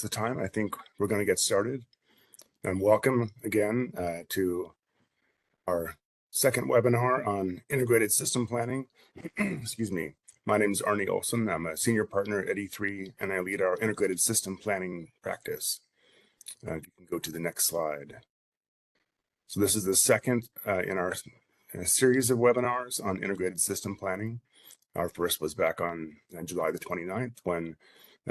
the time, I think we're going to get started. And welcome again to our second webinar on integrated system planning. Excuse me. My name is Arne Olson. I'm a senior partner at E3, and I lead our integrated system planning practice. You can go to the next slide. So this is the second in our series of webinars on integrated system planning. Our first was back on July the 29th when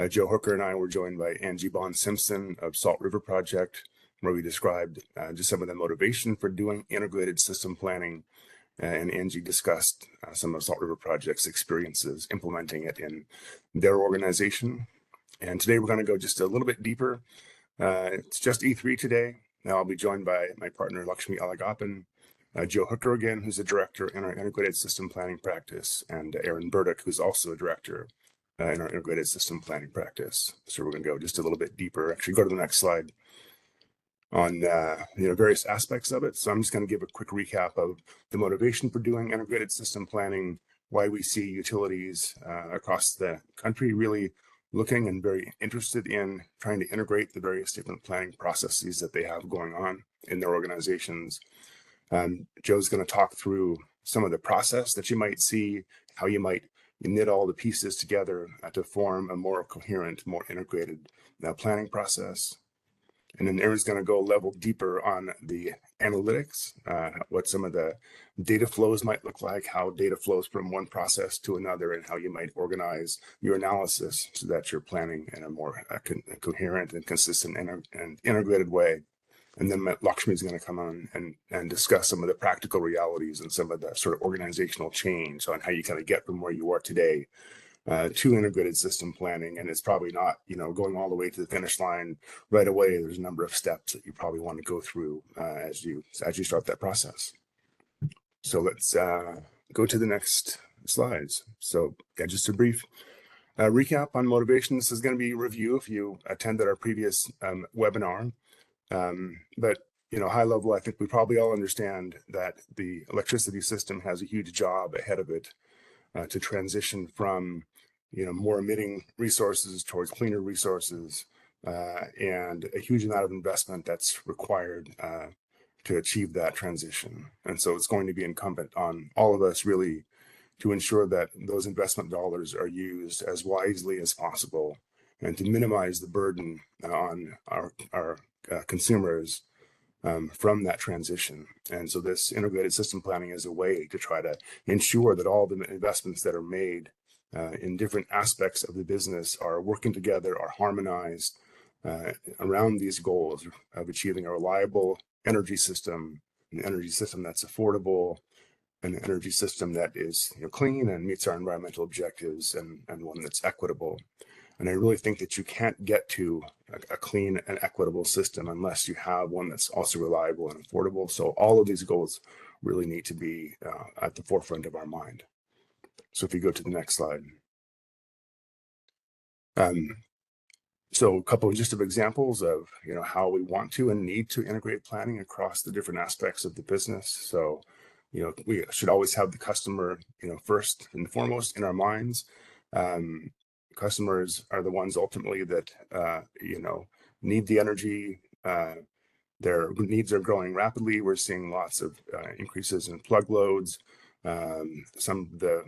Joe Hooker and I were joined by Angie Bond-Simpson of Salt River Project, where we described just some of the motivation for doing integrated system planning. And Angie discussed some of Salt River Project's experiences implementing it in their organization. And today we're going to go just a little bit deeper. It's just E3 today. Now I'll be joined by my partner, Lakshmi Alagappan, Joe Hooker again, who's a director in our integrated system planning practice, and Aaron Burdick, who's also a director in our integrated system planning practice. So we're going to go just a little bit deeper. Actually, go to the next slide on various aspects of it. So I'm just going to give a quick recap of the motivation for doing integrated system planning, why we see utilities across the country really looking and very interested in trying to integrate the various different planning processes that they have going on in their organizations. Joe's going to talk through some of the process that you might see, how you might knit all the pieces together to form a more coherent, more integrated planning process. And then Aaron's going to go a level deeper on the analytics, what some of the data flows might look like, how data flows from one process to another, and how you might organize your analysis so that you're planning in a more coherent and consistent and integrated way. And then Lakshmi is going to come on and discuss some of the practical realities and some of the sort of organizational change on how you kind of get from where you are today to integrated system planning. And it's probably not, going all the way to the finish line right away. There's a number of steps that you probably want to go through as you start that process. So let's go to the next slides. So just a brief recap on motivation. This is going to be a review if you attended our previous webinar. But high level, I think we probably all understand that the electricity system has a huge job ahead of it to transition from more emitting resources towards cleaner resources, and a huge amount of investment that's required to achieve that transition. And so it's going to be incumbent on all of us really to ensure that those investment dollars are used as wisely as possible and to minimize the burden on our consumers from that transition. And so this integrated system planning is a way to try to ensure that all the investments that are made in different aspects of the business are working together, are harmonized around these goals of achieving a reliable energy system, an energy system that's affordable, an energy system that is clean and meets our environmental objectives, and one that's equitable. And I really think that you can't get to a clean and equitable system unless you have one that's also reliable and affordable. So all of these goals really need to be at the forefront of our mind. So if you go to the next slide. So a couple just of examples of how we want to and need to integrate planning across the different aspects of the business. So we should always have the customer first and foremost in our minds. Customers are the ones ultimately that need the energy. Their needs are growing rapidly. We're seeing lots of increases in plug loads. Some of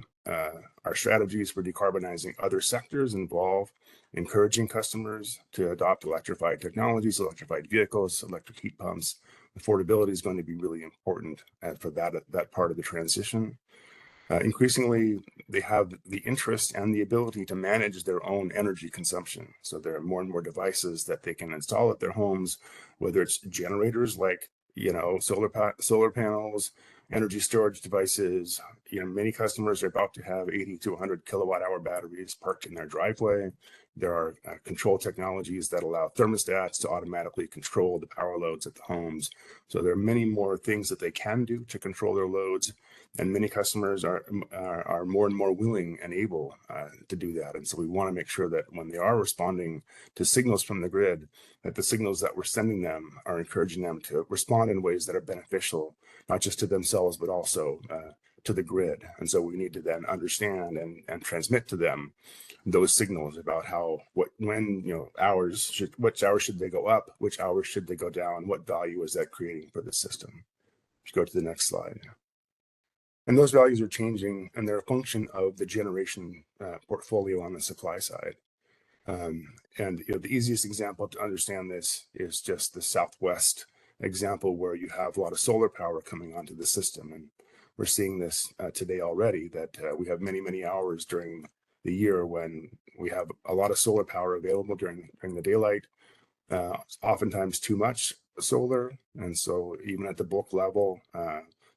our strategies for decarbonizing other sectors involve encouraging customers to adopt electrified technologies, electrified vehicles, electric heat pumps. Affordability is going to be really important for that part of the transition. Increasingly, they have the interest and the ability to manage their own energy consumption. So there are more and more devices that they can install at their homes, whether it's generators like solar panels, energy storage devices. Many customers are about to have 80 to 100 kilowatt hour batteries parked in their driveway. There are control technologies that allow thermostats to automatically control the power loads at the homes. So there are many more things that they can do to control their loads. And many customers are more and more willing and able to do that. And so we want to make sure that when they are responding to signals from the grid, that the signals that we're sending them are encouraging them to respond in ways that are beneficial, not just to themselves, but also to the grid. And so we need to then understand and transmit to them those signals about when, which hours should they go up, which hours should they go down, what value is that creating for the system. Let's go to the next slide. And those values are changing, and they're a function of the generation portfolio on the supply side. And the easiest example to understand this is just the Southwest example, where you have a lot of solar power coming onto the system. And we're seeing this today already, that we have many, many hours during the year when we have a lot of solar power available during the daylight, oftentimes too much solar. And so even at the bulk level,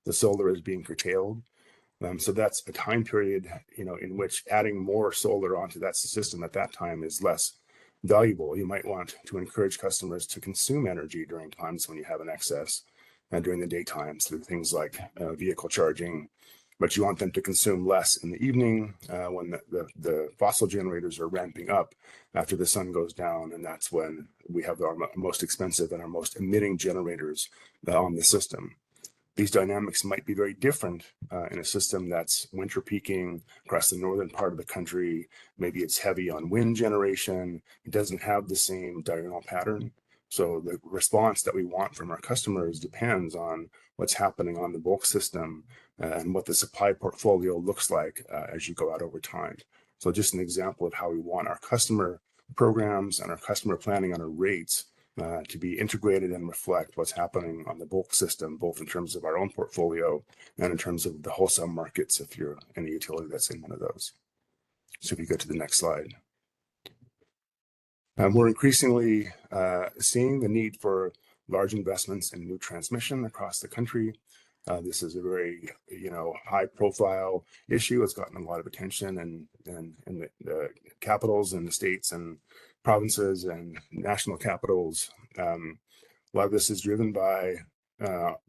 the solar is being curtailed. So that's a time period, in which adding more solar onto that system at that time is less valuable. You might want to encourage customers to consume energy during times when you have an excess, and during the daytime through things like vehicle charging, but you want them to consume less in the evening when the fossil generators are ramping up after the sun goes down, and that's when we have our most expensive and our most emitting generators on the system. These dynamics might be very different in a system that's winter peaking across the northern part of the country. Maybe it's heavy on wind generation. It doesn't have the same diurnal pattern. So the response that we want from our customers depends on what's happening on the bulk system and what the supply portfolio looks like as you go out over time. So just an example of how we want our customer programs and our customer planning on our rates to be integrated and reflect what's happening on the bulk system, both in terms of our own portfolio and in terms of the wholesale markets, if you're in a utility that's in one of those. So if you go to the next slide. We're increasingly seeing the need for large investments in new transmission across the country. This is a very, high profile issue. It's gotten a lot of attention in the capitals and the states and provinces and national capitals. A lot of this is driven by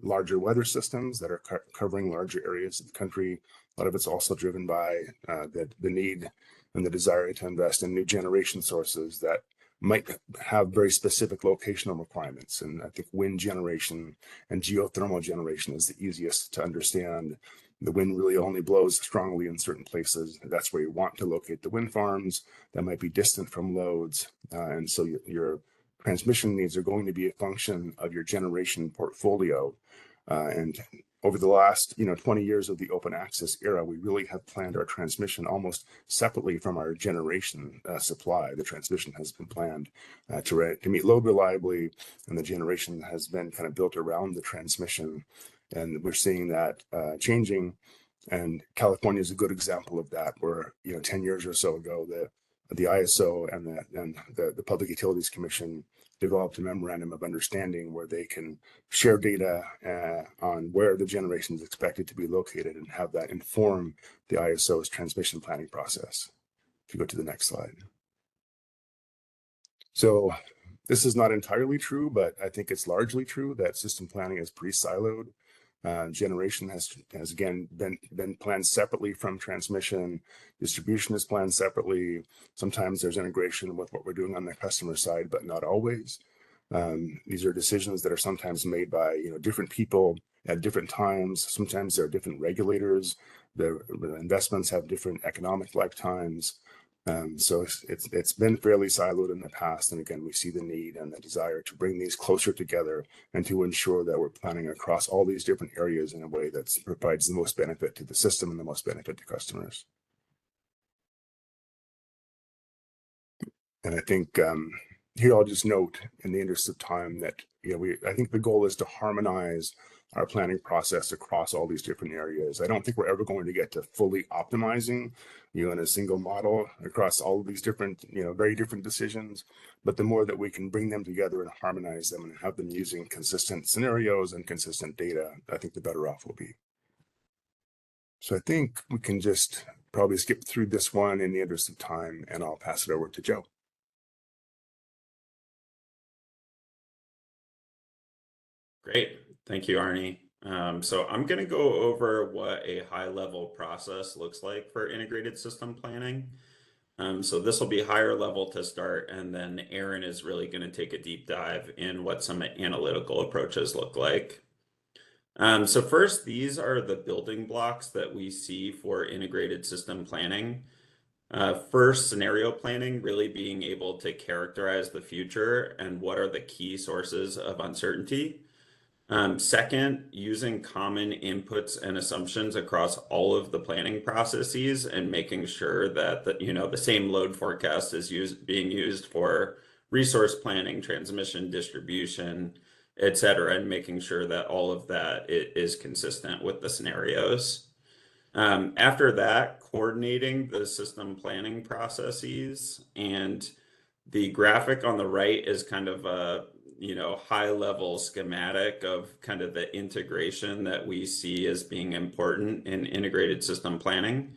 larger weather systems that are covering larger areas of the country. A lot of it's also driven by the need and the desire to invest in new generation sources that might have very specific locational requirements. And I think wind generation and geothermal generation is the easiest to understand. The wind really only blows strongly in certain places. That's where you want to locate the wind farms that might be distant from loads. And so your transmission needs are going to be a function of your generation portfolio. And over the last 20 years of the open access era, we really have planned our transmission almost separately from our generation supply. The transmission has been planned to meet load reliably, and the generation has been kind of built around the transmission. And we're seeing that changing. And California is a good example of that, where 10 years or so ago, the ISO and the Public Utilities Commission developed a memorandum of understanding where they can share data on where the generation is expected to be located and have that inform the ISO's transmission planning process. If you go to the next slide. So this is not entirely true, but I think it's largely true that system planning is pretty siloed. Generation has again been planned separately from transmission. Distribution is planned separately. Sometimes there's integration with what we're doing on the customer side, but not always. These are decisions that are sometimes made by different people at different times. Sometimes there are different regulators. The investments have different economic lifetimes. So it's been fairly siloed in the past. And again, we see the need and the desire to bring these closer together and to ensure that we're planning across all these different areas in a way that provides the most benefit to the system and the most benefit to customers. And I think here I'll just note, in the interest of time, that I think the goal is to harmonize our planning process across all these different areas. I don't think we're ever going to get to fully optimizing in a single model across all of these different very different decisions, but the more that we can bring them together and harmonize them and have them using consistent scenarios and consistent data, I think the better off we'll be. So I think we can just probably skip through this one in the interest of time, and I'll pass it over to Joe. Great. Thank you, Arne. So I'm going to go over what a high-level process looks like for integrated system planning. So this will be higher level to start, and then Aaron is really going to take a deep dive in what some analytical approaches look like. So first, these are the building blocks that we see for integrated system planning. First, scenario planning, really being able to characterize the future and what are the key sources of uncertainty. Second, using common inputs and assumptions across all of the planning processes and making sure that the same load forecast is being used for resource planning, transmission, distribution, et cetera, and making sure that all of that is consistent with the scenarios. After that, coordinating the system planning processes, and the graphic on the right is kind of a high level schematic of kind of the integration that we see as being important in integrated system planning.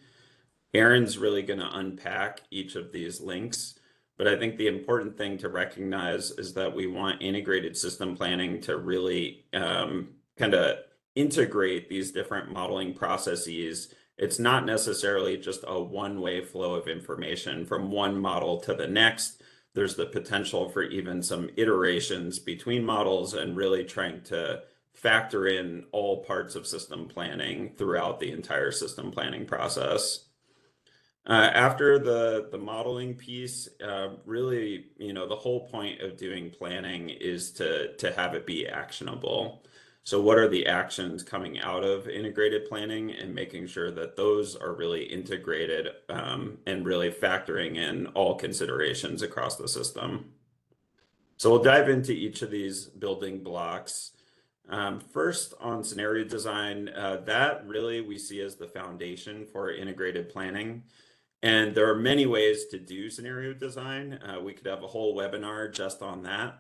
Aaron's really going to unpack each of these links, but I think the important thing to recognize is that we want integrated system planning to really kind of integrate these different modeling processes. It's not necessarily just a one-way flow of information from one model to the next. There's the potential for even some iterations between models and really trying to factor in all parts of system planning throughout the entire system planning process. After the modeling piece, really, the whole point of doing planning is to have it be actionable. So what are the actions coming out of integrated planning, and making sure that those are really integrated and really factoring in all considerations across the system. So we'll dive into each of these building blocks. First, on scenario design, that really we see as the foundation for integrated planning. And there are many ways to do scenario design. We could have a whole webinar just on that.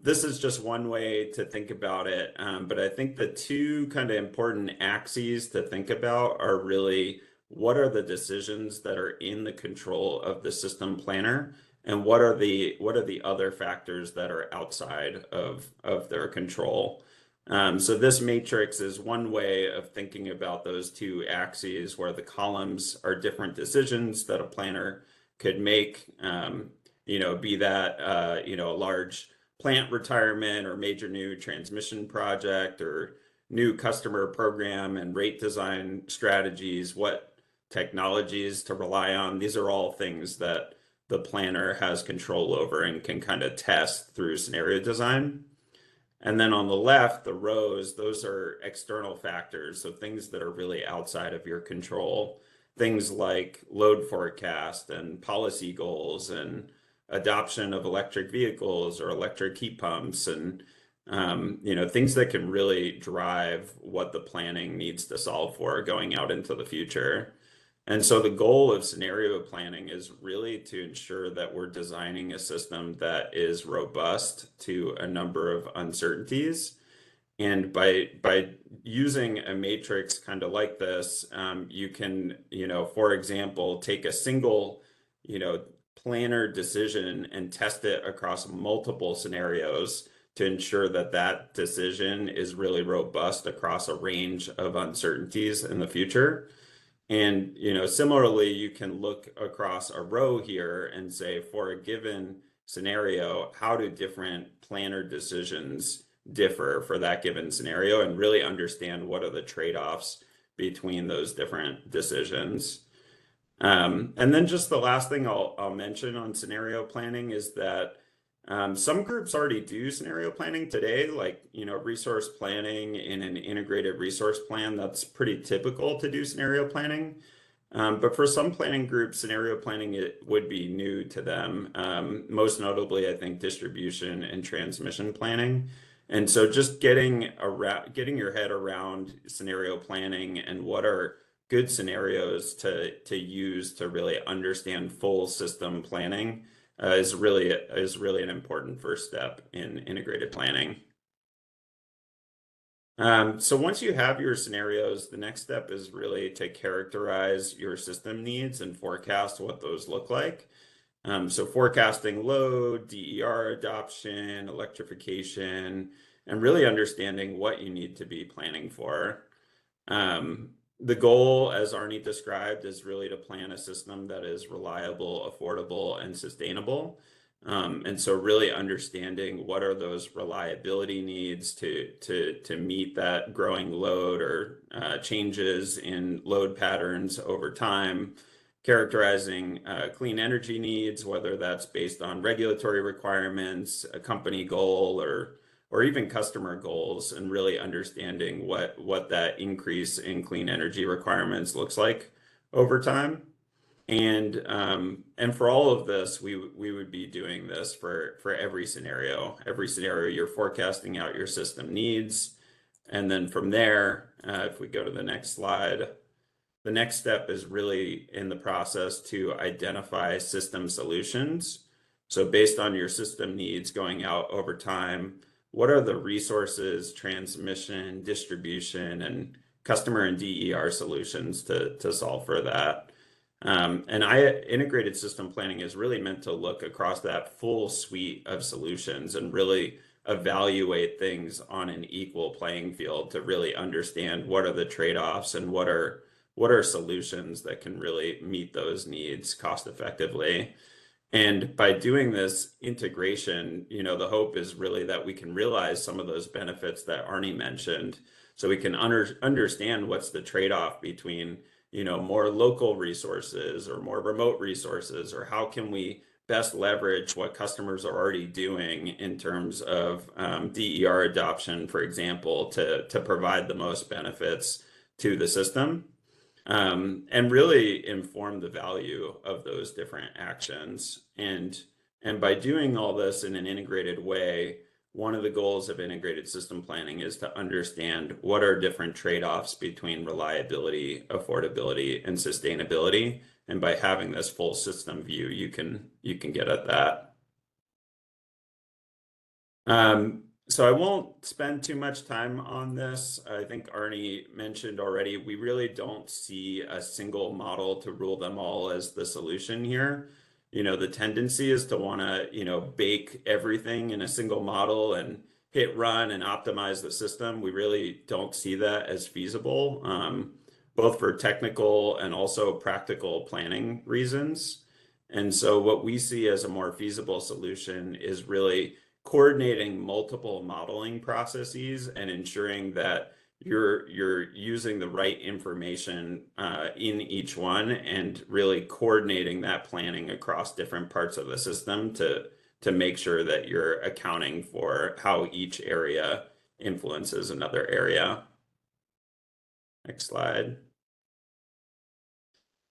This is just one way to think about it. But I think the two kind of important axes to think about are really what are the decisions that are in the control of the system planner, and what are the other factors that are outside of their control. So this matrix is one way of thinking about those two axes, where the columns are different decisions that a planner could make, be that, a large plant retirement or major new transmission project or new customer program and rate design strategies, what technologies to rely on. These are all things that the planner has control over and can kind of test through scenario design. And then on the left, the rows, those are external factors. So things that are really outside of your control, things like load forecast and policy goals and adoption of electric vehicles or electric heat pumps, and things that can really drive what the planning needs to solve for going out into the future. And so the goal of scenario planning is really to ensure that we're designing a system that is robust to a number of uncertainties. And by using a matrix kind of like this, you can, for example, take a single, planner decision and test it across multiple scenarios to ensure that that decision is really robust across a range of uncertainties in the future. And, similarly, you can look across a row here and say, for a given scenario, how do different planner decisions differ for that given scenario, and really understand what are the trade-offs between those different decisions. And then just the last thing I'll mention on scenario planning is that some groups already do scenario planning today, like, resource planning in an integrated resource plan. That's pretty typical to do scenario planning. But for some planning groups, scenario planning, it would be new to them. Most notably, I think distribution and transmission planning. And so just getting your head around scenario planning and what are good scenarios to use to really understand full system planning is really an important first step in integrated planning. So once you have your scenarios, the next step is really to characterize your system needs and forecast what those look like. So forecasting load, DER adoption, electrification, and really understanding what you need to be planning for. The goal, as Arne described, is really to plan a system that is reliable, affordable, and sustainable. And so really understanding what are those reliability needs to meet that growing load or changes in load patterns over time, characterizing clean energy needs, whether that's based on regulatory requirements, a company goal, or even customer goals, and really understanding what that increase in clean energy requirements looks like over time. And for all of this, we would be doing this for every scenario. Every scenario, you're forecasting out your system needs. And then from there, if we go to the next slide, the next step is really in the process to identify system solutions. So based on your system needs going out over time, what are the resources, transmission, distribution, and customer and DER solutions to solve for that? And integrated system planning is really meant to look across that full suite of solutions and really evaluate things on an equal playing field to really understand what are the trade-offs and what are solutions that can really meet those needs cost effectively. And by doing this integration, the hope is really that we can realize some of those benefits that Arne mentioned. So we can understand what's the trade-off between, more local resources or more remote resources, or how can we best leverage what customers are already doing in terms of DER adoption, for example, to provide the most benefits to the system. And really inform the value of those different actions. And by doing all this in an integrated way, one of the goals of integrated system planning is to understand what are different trade-offs between reliability, affordability, and sustainability. And by having this full system view, you can get at that. So I won't spend too much time on this. I think Arne mentioned already, we really don't see a single model to rule them all as the solution here. The tendency is to want to, bake everything in a single model and hit run and optimize the system. We really don't see that as feasible, both for technical and also practical planning reasons. And so what we see as a more feasible solution is really coordinating multiple modeling processes and ensuring that you're using the right information in each one, and really coordinating that planning across different parts of the system to make sure that you're accounting for how each area influences another area. Next slide.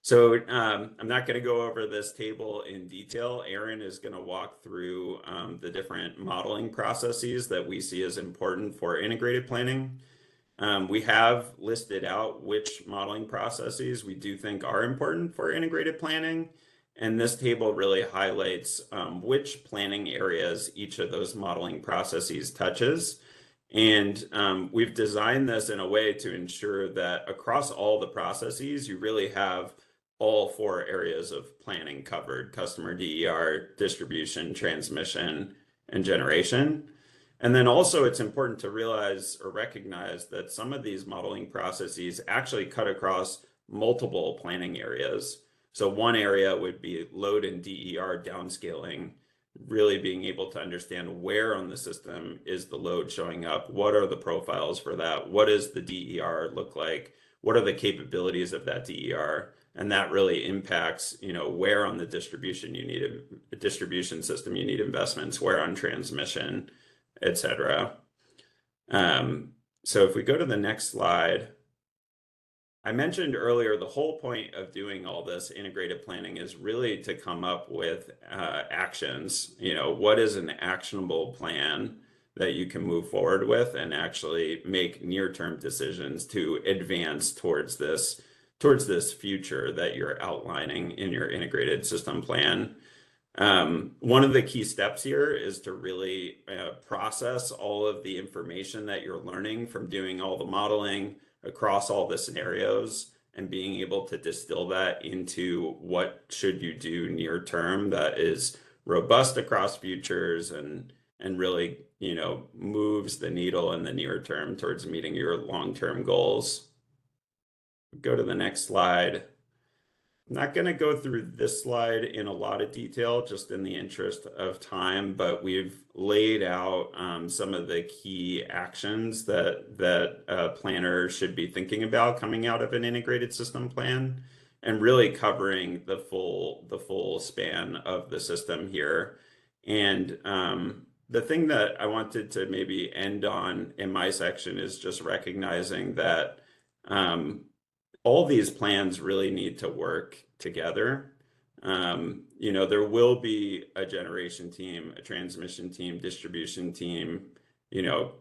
So I'm not going to go over this table in detail. Aaron is going to walk through the different modeling processes that we see as important for integrated planning. We have listed out which modeling processes we do think are important for integrated planning. And this table really highlights which planning areas each of those modeling processes touches. And we've designed this in a way to ensure that across all the processes, you really have all four areas of planning covered: customer DER, distribution, transmission, and generation. And then also it's important to realize or recognize that some of these modeling processes actually cut across multiple planning areas. So one area would be load and DER downscaling, really being able to understand where on the system is the load showing up, what are the profiles for that, what does the DER look like, what are the capabilities of that DER, and that really impacts, where on the distribution system you need investments, where on transmission, etc. So if we go to the next slide, I mentioned earlier the whole point of doing all this integrated planning is really to come up with actions. What is an actionable plan that you can move forward with and actually make near-term decisions to advance towards this future that you're outlining in your integrated system plan. One of the key steps here is to really process all of the information that you're learning from doing all the modeling across all the scenarios, and being able to distill that into what should you do near term that is robust across futures and really moves the needle in the near term towards meeting your long-term goals. Go to the next slide. I'm not going to go through this slide in a lot of detail, just in the interest of time, but we've laid out some of the key actions that planners should be thinking about coming out of an integrated system plan, and really covering the full span of the system here. And the thing that I wanted to maybe end on in my section is just recognizing that all these plans really need to work together. There will be a generation team, a transmission team, distribution team,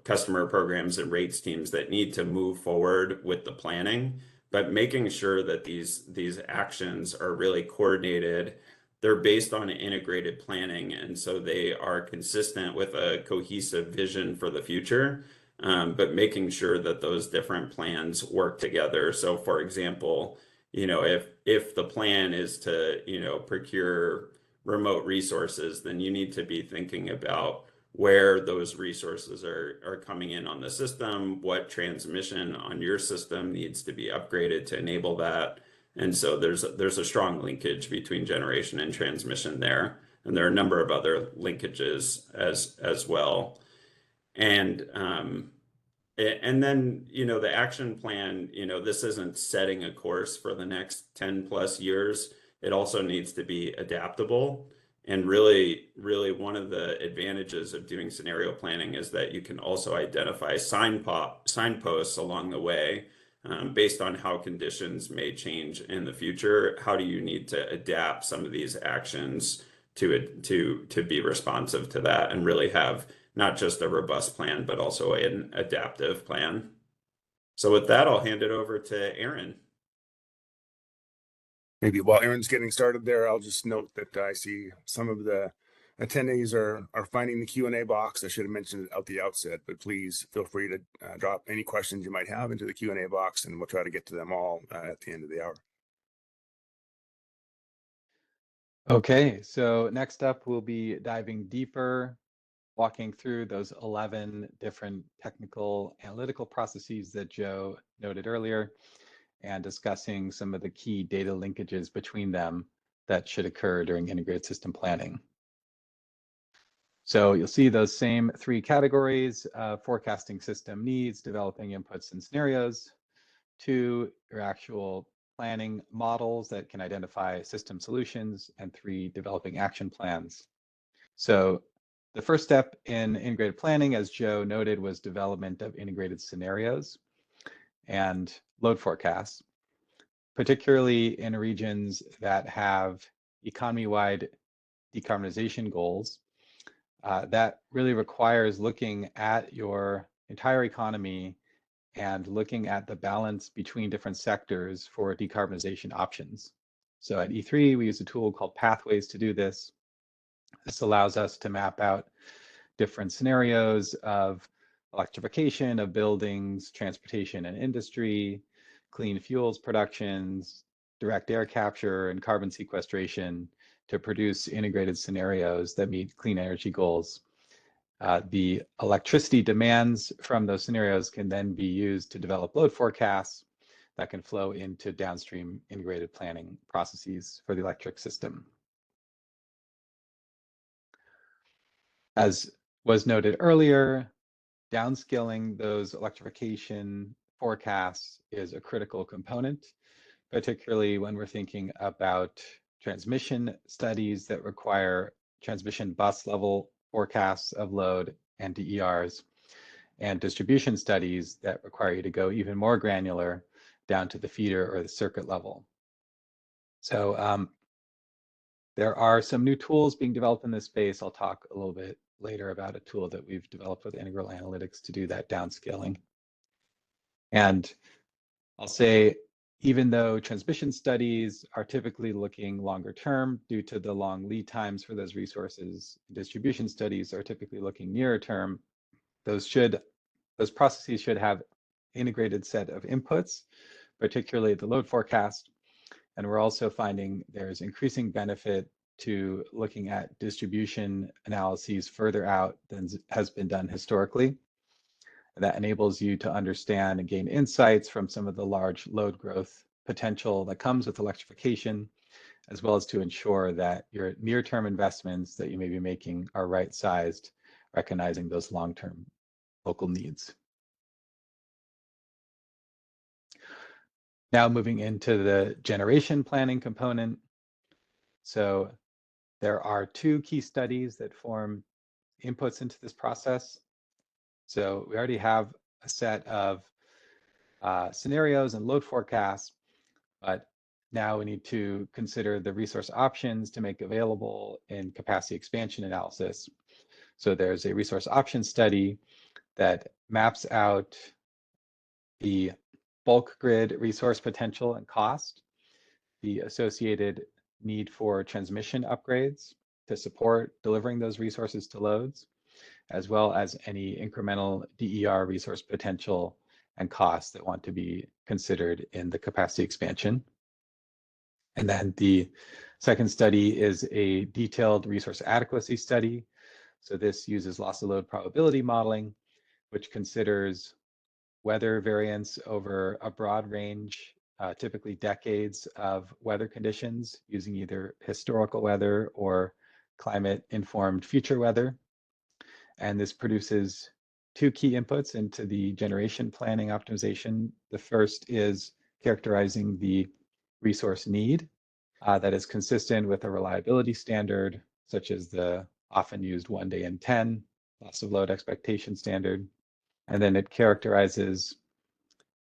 customer programs and rates teams that need to move forward with the planning, but making sure that these actions are really coordinated. They're based on integrated planning, and so they are consistent with a cohesive vision for the future, but making sure that those different plans work together. So, for example, if the plan is to, procure remote resources, then you need to be thinking about where those resources are coming in on the system, what transmission on your system needs to be upgraded to enable that. And so there's a strong linkage between generation and transmission there. And there are a number of other linkages as well. And then, the action plan, this isn't setting a course for the next 10 plus years. It also needs to be adaptable. And really, really one of the advantages of doing scenario planning is that you can also identify signposts along the way, based on how conditions may change in the future. How do you need to adapt some of these actions to be responsive to that, and really have not just a robust plan, but also an adaptive plan. So with that, I'll hand it over to Aaron. Maybe while Aaron's getting started there, I'll just note that I see some of the attendees are finding the Q&A box. I should have mentioned it at the outset, but please feel free to drop any questions you might have into the Q&A box, and we'll try to get to them all at the end of the hour. Okay, so next up, we'll be diving deeper, walking through those 11 different technical analytical processes that Joe noted earlier, and discussing some of the key data linkages between them that should occur during integrated system planning. So you'll see those same three categories: forecasting system needs, developing inputs and scenarios, two, your actual planning models that can identify system solutions, and three, developing action plans. So the first step in integrated planning, as Joe noted, was development of integrated scenarios and load forecasts, particularly in regions that have economy-wide decarbonization goals. That really requires looking at your entire economy and looking at the balance between different sectors for decarbonization options. So at E3, we use a tool called Pathways to do this. This allows us to map out different scenarios of electrification of buildings, transportation and industry, clean fuels productions, direct air capture, and carbon sequestration to produce integrated scenarios that meet clean energy goals. The electricity demands from those scenarios can then be used to develop load forecasts that can flow into downstream integrated planning processes for the electric system. As was noted earlier, downscaling those electrification forecasts is a critical component, particularly when we're thinking about transmission studies that require transmission bus level forecasts of load and DERs, and distribution studies that require you to go even more granular down to the feeder or the circuit level. So there are some new tools being developed in this space. I'll talk a little bit later about a tool that we've developed with Integral Analytics to do that downscaling. And I'll say, even though transmission studies are typically looking longer term due to the long lead times for those resources, distribution studies are typically looking nearer term. Those processes should have integrated set of inputs, particularly the load forecast. And we're also finding there's increasing benefit to looking at distribution analyses further out than has been done historically. That enables you to understand and gain insights from some of the large load growth potential that comes with electrification, as well as to ensure that your near-term investments that you may be making are right-sized, recognizing those long-term local needs. Now moving into the generation planning component. So there are two key studies that form inputs into this process. So we already have a set of scenarios and load forecasts, but now we need to consider the resource options to make available in capacity expansion analysis. So there's a resource option study that maps out the bulk grid resource potential and cost, the associated need for transmission upgrades to support delivering those resources to loads, as well as any incremental DER resource potential and costs that want to be considered in the capacity expansion. And then the second study is a detailed resource adequacy study. So this uses loss of load probability modeling, which considers weather variance over a broad range, typically decades of weather conditions, using either historical weather or climate-informed future weather. And this produces two key inputs into the generation planning optimization. The first is characterizing the resource need that is consistent with a reliability standard, such as the often used 1 day in 10 loss of load expectation standard. And then it characterizes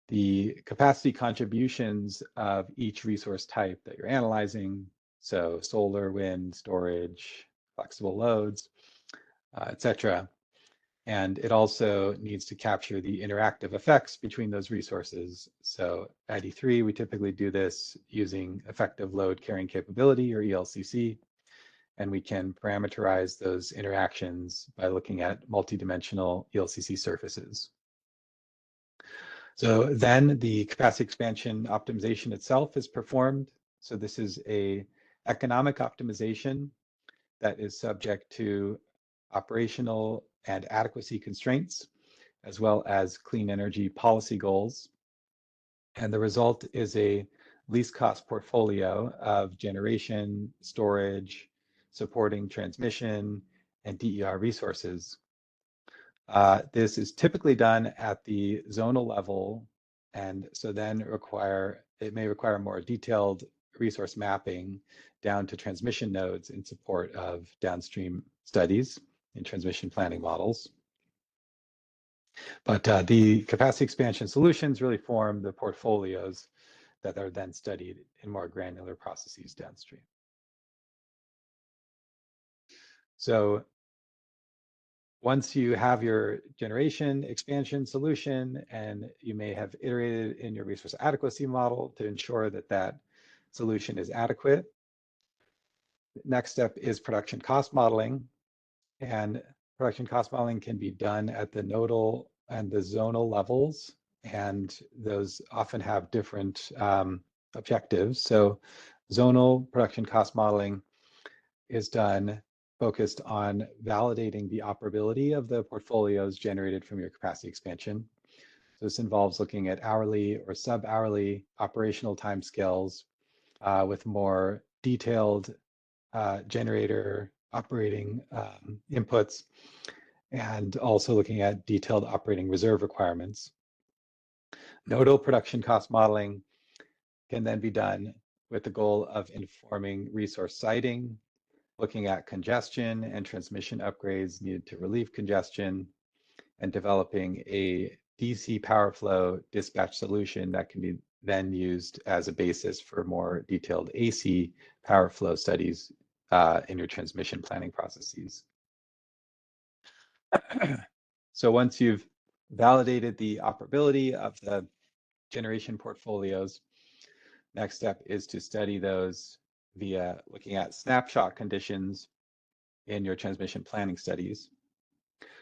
the capacity contributions of each resource type that you're analyzing. So solar, wind, storage, flexible loads, et cetera. And it also needs to capture the interactive effects between those resources. So at E3, we typically do this using effective load carrying capability, or ELCC, and we can parameterize those interactions by looking at multidimensional ELCC surfaces. So then the capacity expansion optimization itself is performed. So this is a economic optimization that is subject to operational and adequacy constraints, as well as clean energy policy goals. And the result is a least cost portfolio of generation, storage, supporting transmission, and DER resources. This is typically done at the zonal level, and so then it may require more detailed resource mapping down to transmission nodes in support of downstream studies in transmission planning models. But the capacity expansion solutions really form the portfolios that are then studied in more granular processes downstream. So once you have your generation expansion solution, and you may have iterated in your resource adequacy model to ensure that that solution is adequate. Next step is production cost modeling. And production cost modeling can be done at the nodal and the zonal levels, and those often have different objectives. So zonal production cost modeling is done focused on validating the operability of the portfolios generated from your capacity expansion. So this involves looking at hourly or sub-hourly operational timescales with more detailed generator operating inputs, and also looking at detailed operating reserve requirements. Nodal production cost modeling can then be done with the goal of informing resource siting, looking at congestion and transmission upgrades needed to relieve congestion, and developing a DC power flow dispatch solution that can be then used as a basis for more detailed AC power flow studies in your transmission planning processes. So once you've validated the operability of the generation portfolios, next step is to study those via looking at snapshot conditions in your transmission planning studies.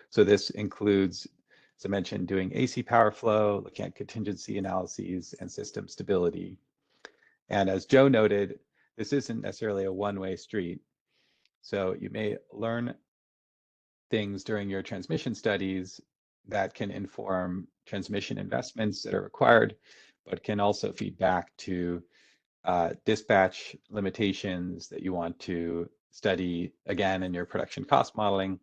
So this includes, as I mentioned, doing AC power flow, looking at contingency analyses and system stability. And as Joe noted, this isn't necessarily a one-way street. So you may learn things during your transmission studies that can inform transmission investments that are required, but can also feed back to dispatch limitations that you want to study again in your production cost modeling,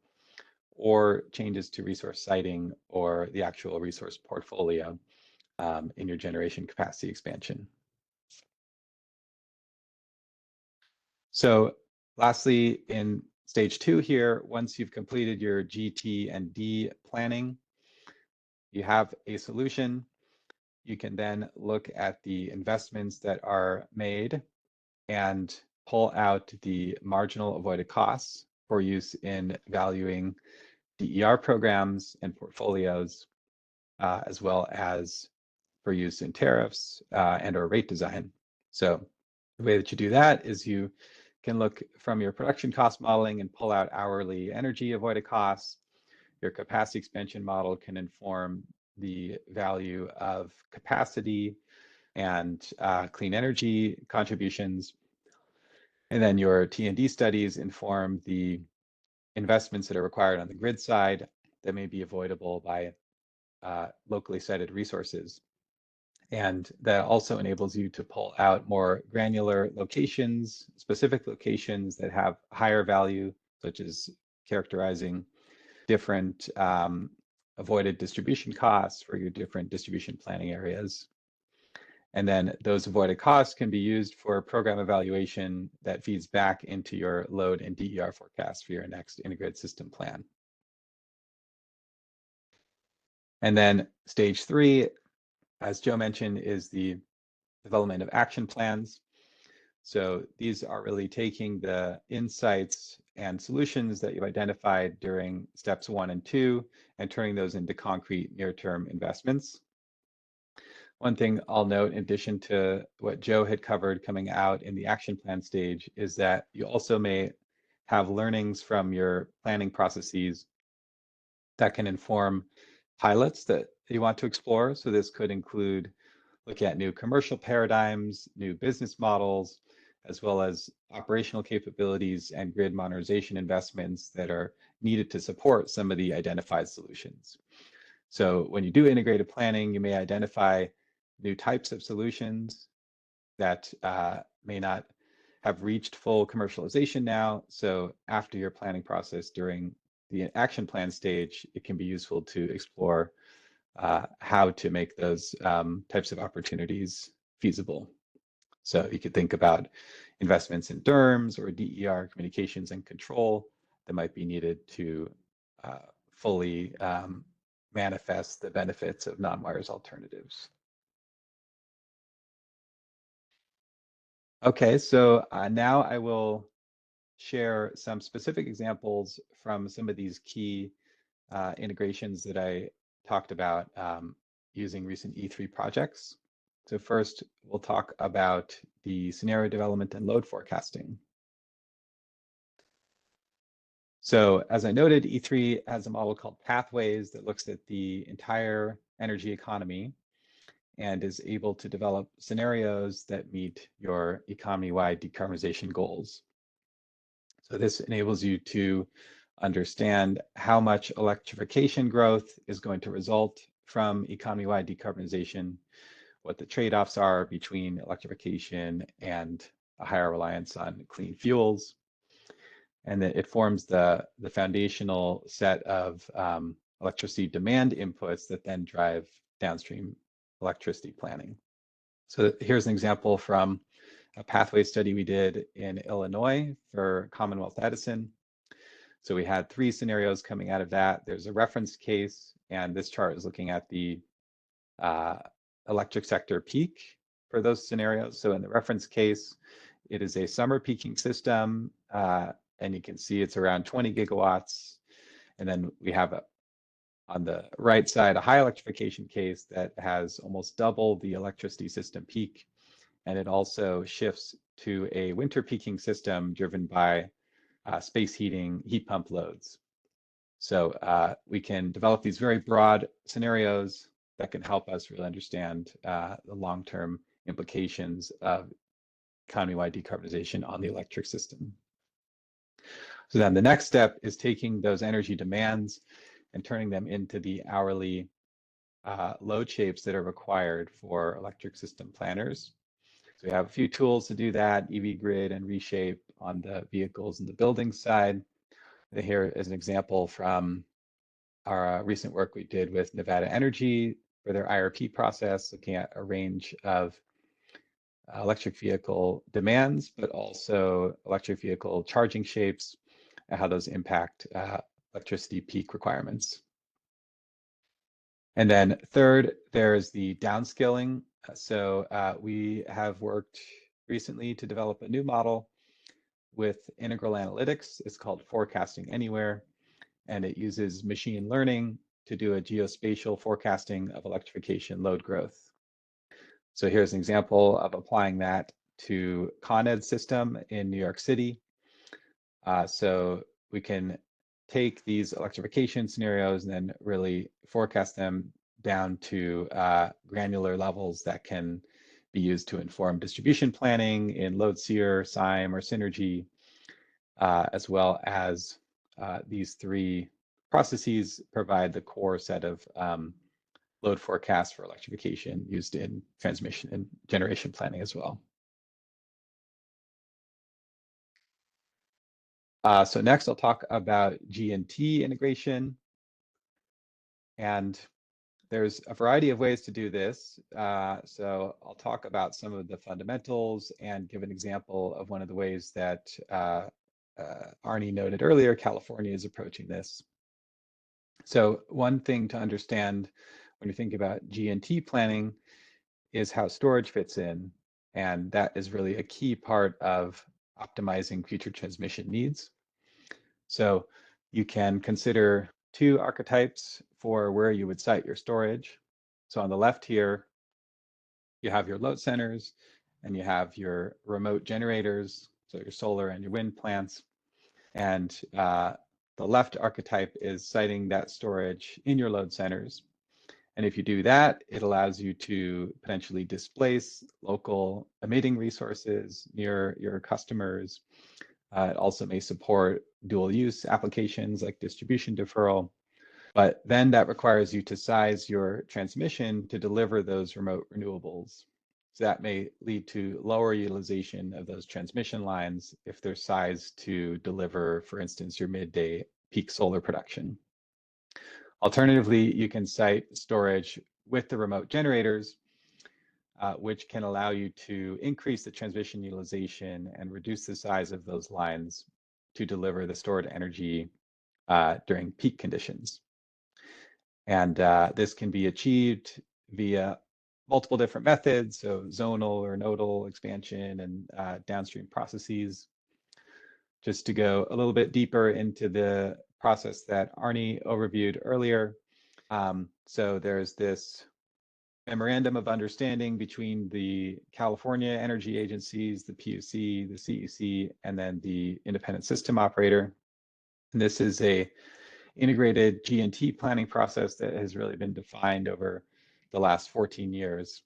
or changes to resource siting or the actual resource portfolio in your generation capacity expansion. So lastly, in stage 2 here, once you've completed your G, T, and D planning, you have a solution. You can then look at the investments that are made and pull out the marginal avoided costs for use in valuing DER programs and portfolios, as well as for use in tariffs and or rate design. So the way that you do that is you can look from your production cost modeling and pull out hourly energy avoided costs. Your capacity expansion model can inform the value of capacity and clean energy contributions. And then your T&D studies inform the investments that are required on the grid side that may be avoidable by locally sited resources. And that also enables you to pull out more granular locations, specific locations that have higher value, such as characterizing different avoided distribution costs for your different distribution planning areas. And then those avoided costs can be used for program evaluation that feeds back into your load and DER forecast for your next integrated system plan. And then stage 3, as Joe mentioned, is the development of action plans. So these are really taking the insights and solutions that you've identified during steps 1 and 2 and turning those into concrete near-term investments. One thing I'll note, in addition to what Joe had covered coming out in the action plan stage, is that you also may have learnings from your planning processes that can inform pilots that you want to explore. So this could include looking at new commercial paradigms, new business models, as well as operational capabilities and grid modernization investments that are needed to support some of the identified solutions. So when you do integrated planning, you may identify new types of solutions that may not have reached full commercialization now. So after your planning process during the action plan stage, it can be useful to explore how to make those types of opportunities feasible. So you could think about investments in DERMS or DER communications and control that might be needed to fully manifest the benefits of non-wires alternatives. Okay, so now I will share some specific examples from some of these key integrations that I talked about using recent E3 projects. So first, we'll talk about the scenario development and load forecasting. So as I noted, E3 has a model called Pathways that looks at the entire energy economy and is able to develop scenarios that meet your economy-wide decarbonization goals. So this enables you to understand how much electrification growth is going to result from economy-wide decarbonization, what the trade-offs are between electrification and a higher reliance on clean fuels. And then it forms the foundational set of electricity demand inputs that then drive downstream electricity planning. So here's an example from a pathway study we did in Illinois for Commonwealth Edison. So we had 3 scenarios coming out of that. There's a reference case, and this chart is looking at the electric sector peak for those scenarios. So in the reference case, it is a summer peaking system, and you can see it's around 20 gigawatts. And then we have on the right side, a high electrification case that has almost double the electricity system peak. And it also shifts to a winter peaking system driven by space heating, heat pump loads. So we can develop these very broad scenarios that can help us really understand the long-term implications of economy-wide decarbonization on the electric system. So then the next step is taking those energy demands and turning them into the hourly load shapes that are required for electric system planners. So we have a few tools to do that: EV grid and reshape on the vehicles and the building side. Here is an example from our recent work we did with Nevada Energy for their IRP process, looking at a range of electric vehicle demands, but also electric vehicle charging shapes and how those impact electricity peak requirements. And then third, there's the downscaling. So we have worked recently to develop a new model with integral analytics. It's called Forecasting Anywhere, and it uses machine learning to do a geospatial forecasting of electrification load growth. So here's an example of applying that to Con Ed system in New York City. So we can take these electrification scenarios and then really forecast them down to granular levels that can be used to inform distribution planning in load seer, SIME, or synergy, as well as these three processes provide the core set of load forecasts for electrification used in transmission and generation planning as well. So next I'll talk about G&T integration. And there's a variety of ways to do this. So I'll talk about some of the fundamentals and give an example of one of the ways that Arne noted earlier, California is approaching this. So one thing to understand when you think about G&T planning is how storage fits in. And that is really a key part of optimizing future transmission needs. So you can consider two archetypes for where you would site your storage. So on the left here, you have your load centers and you have your remote generators, so your solar and your wind plants. And the left archetype is siting that storage in your load centers. And if you do that, it allows you to potentially displace local emitting resources near your customers. It also may support dual use applications like distribution deferral, but then that requires you to size your transmission to deliver those remote renewables. So that may lead to lower utilization of those transmission lines if they're sized to deliver, for instance, your midday peak solar production. Alternatively, you can site storage with the remote generators, which can allow you to increase the transmission utilization and reduce the size of those lines to deliver the stored energy during peak conditions. And this can be achieved via multiple different methods, so zonal or nodal expansion and downstream processes. Just to go a little bit deeper into the process that Arne overviewed earlier. So there's this memorandum of understanding between the California energy agencies, the PUC, the CEC, and then the independent system operator. And this is a integrated G&T planning process that has really been defined over the last 14 years.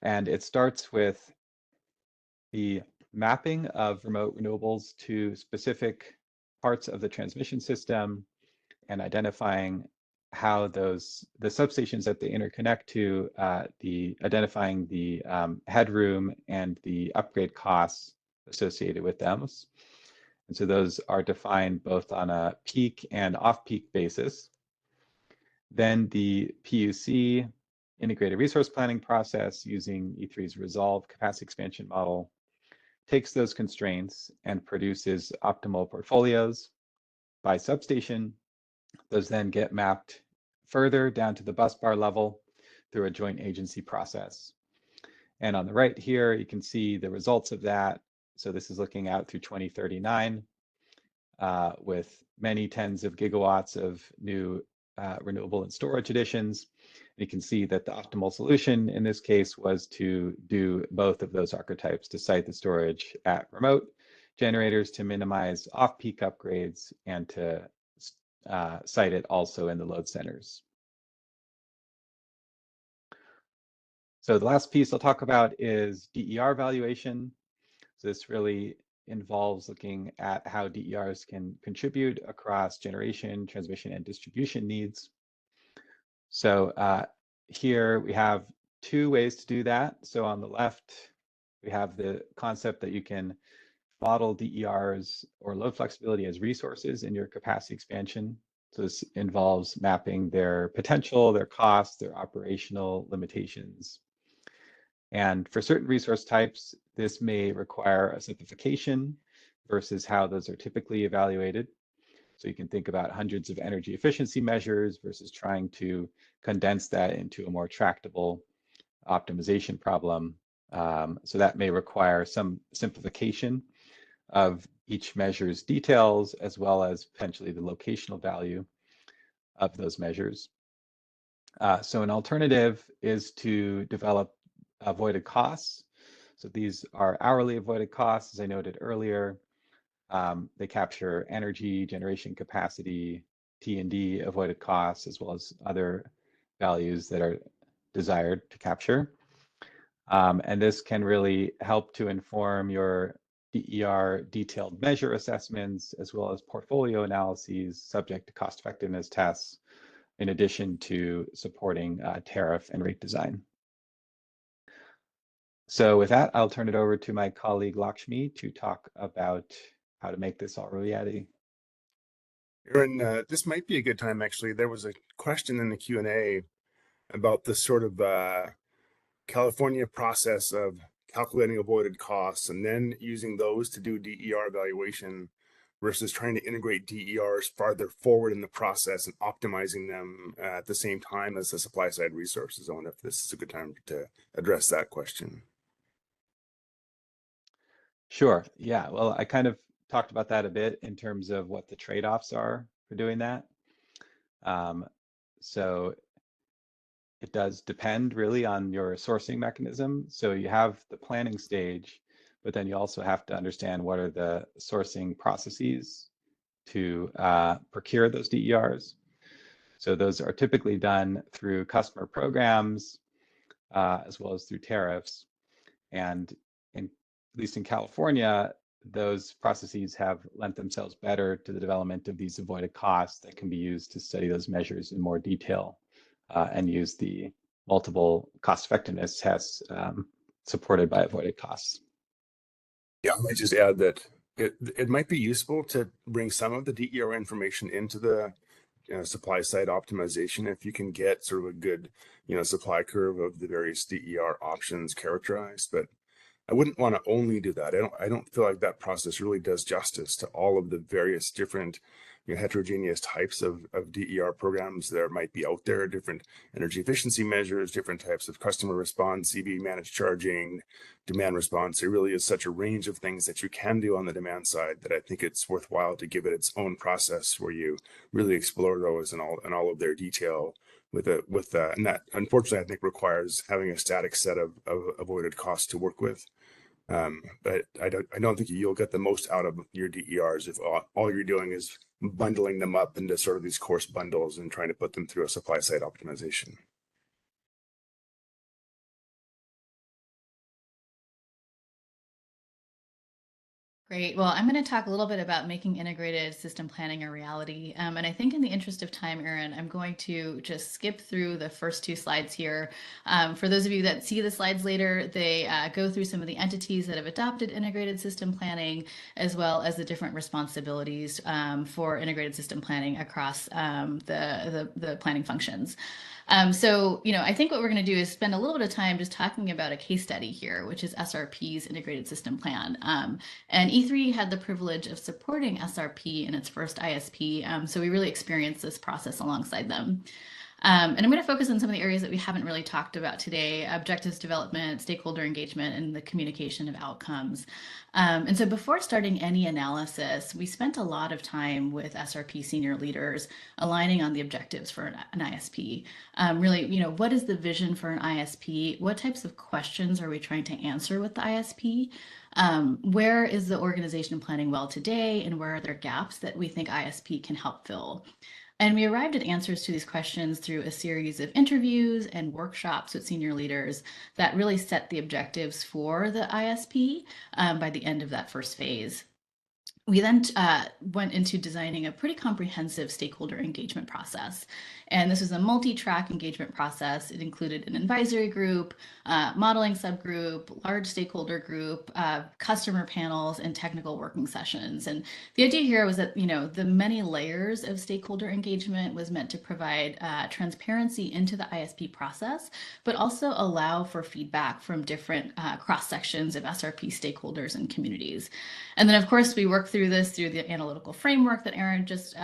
And it starts with the mapping of remote renewables to specific parts of the transmission system and identifying how the substations that they interconnect to, identifying the headroom and the upgrade costs associated with them. And so those are defined both on a peak and off-peak basis. Then the PUC integrated resource planning process using E3's resolve capacity expansion model takes those constraints and produces optimal portfolios by substation. Those then get mapped further down to the bus bar level through a joint agency process. And on the right here, you can see the results of that. So this is looking out through 2039 with many tens of gigawatts of new renewable and storage additions. You can see that the optimal solution in this case was to do both of those archetypes, to site the storage at remote generators to minimize off-peak upgrades and to site it also in the load centers. So the last piece I'll talk about is DER valuation. So this really involves looking at how DERs can contribute across generation, transmission, and distribution needs. So here we have two ways to do that. So on the left, we have the concept that you can model DERs or load flexibility as resources in your capacity expansion. So this involves mapping their potential, their costs, their operational limitations. And for certain resource types, this may require a simplification versus how those are typically evaluated. So you can think about hundreds of energy efficiency measures versus trying to condense that into a more tractable optimization problem. So that may require some simplification of each measure's details, as well as potentially the locational value of those measures. So an alternative is to develop avoided costs. So these are hourly avoided costs, as I noted earlier. They capture energy, generation capacity, T&D avoided costs, as well as other values that are desired to capture. And this can really help to inform your DER detailed measure assessments, as well as portfolio analyses subject to cost effectiveness tests, in addition to supporting tariff and rate design. So with that, I'll turn it over to my colleague Lakshmi to talk about how to make this all reality. Aaron, this might be a good time, actually. There was a question in the Q&A about the sort of California process of calculating avoided costs and then using those to do DER evaluation versus trying to integrate DERs farther forward in the process and optimizing them at the same time as the supply side resources. I wonder if this is a good time to address that question. Sure. Yeah. Well, I kind of talked about that a bit in terms of what the trade-offs are for doing that. So it does depend really on your sourcing mechanism. So you have the planning stage, but then you also have to understand what are the sourcing processes to procure those DERs. So those are typically done through customer programs, as well as through tariffs. And at least in California, those processes have lent themselves better to the development of these avoided costs that can be used to study those measures in more detail and use the multiple cost effectiveness tests supported by avoided costs. Yeah, I might just add that it might be useful to bring some of the DER information into the supply side optimization if you can get sort of a good supply curve of the various DER options characterized. But I wouldn't want to only do that. I don't feel like that process really does justice to all of the various different heterogeneous types of DER programs that might be out there, different energy efficiency measures, different types of customer response, EV managed charging, demand response. There really is such a range of things that you can do on the demand side that I think it's worthwhile to give it its own process where you really explore those in all of their detail and that unfortunately I think requires having a static set of avoided costs to work with. But I don't think you'll get the most out of your DERs if all you're doing is bundling them up into sort of these course bundles and trying to put them through a supply side optimization. Great. Well, I'm going to talk a little bit about making integrated system planning a reality. And I think in the interest of time, Aaron, I'm going to just skip through the first two slides here. For those of you that see the slides later, they go through some of the entities that have adopted integrated system planning, as well as the different responsibilities for integrated system planning across the planning functions. So, I think what we're going to do is spend a little bit of time just talking about a case study here, which is SRP's integrated system plan. And E3 had the privilege of supporting SRP in its first ISP, so we really experienced this process alongside them. And I'm going to focus on some of the areas that we haven't really talked about today: objectives development, stakeholder engagement, and the communication of outcomes. And so before starting any analysis, we spent a lot of time with SRP senior leaders aligning on the objectives for an ISP. Really, what is the vision for an ISP? What types of questions are we trying to answer with the ISP? Where is the organization planning well today, and where are there gaps that we think ISP can help fill? And we arrived at answers to these questions through a series of interviews and workshops with senior leaders that really set the objectives for the ISP by the end of that first phase. we then went into designing a pretty comprehensive stakeholder engagement process. And this was a multi-track engagement process. It included an advisory group, modeling subgroup, large stakeholder group, customer panels, and technical working sessions. And the idea here was that, the many layers of stakeholder engagement was meant to provide transparency into the ISP process, but also allow for feedback from different cross-sections of SRP stakeholders and communities. And then, of course, we worked through this through the analytical framework that Aaron just,